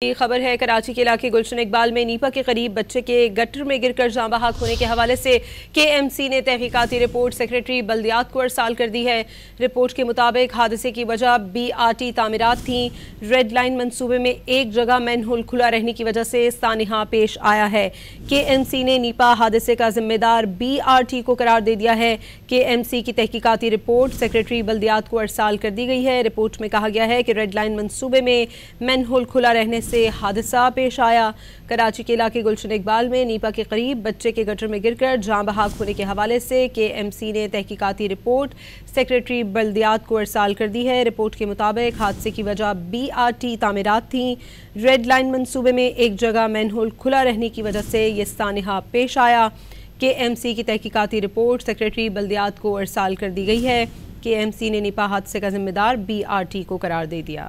یہ خبر ہے کراچی کے علاقے گلشن اقبال میں نیپا کے قریب بچے کے گٹر میں گر کر جاں بحق ہونے کے حوالے سے کے ایم سی نے تحقیقاتی رپورٹ سیکریٹری بلدیات کو ارسال کر دی ہے۔ رپورٹ کے مطابق حادثے کی وجہ بی آر ٹی تعمیرات تھیں۔ ریڈ لائن منصوبے میں ایک جگہ مین ہول کھلا رہنے کی وجہ سے سانحہ پیش آیا ہے۔ کے ایم سی نے نیپا حادثے کا ذمہ دار بی آر ٹی کو قرار دے دیا ہے۔ کے ایم سی کی تحقیقاتی رپورٹ سیکریٹری بلدیات کو ارسال کر دی گئی ہے۔ رپورٹ میں کہا گیا ہے کہ ریڈ لائن منصوبے میں مین ہول کھلا رہنے سے حادثہ پیش آیا۔ کراچی کے علاقے گلشن اقبال میں نیپا کے قریب بچے کے گٹر میں گر کر جاں بحق ہونے کے حوالے سے کے ایم سی نے تحقیقاتی رپورٹ سیکریٹری بلدیات کو ارسال کر دی ہے۔ رپورٹ کے مطابق حادثے کی وجہ بی آر ٹی تعمیرات تھیں۔ ریڈ لائن منصوبے میں ایک جگہ مین ہول کھلا رہنے کی وجہ سے یہ سانحہ پیش آیا۔ کے ایم سی کی تحقیقاتی رپورٹ سیکریٹری بلدیات کو ارسال کر دی گئی ہے۔ کے ایم سی نے نیپا حادثے کا ذمہ دار بی آر ٹی کو قرار دے دیا۔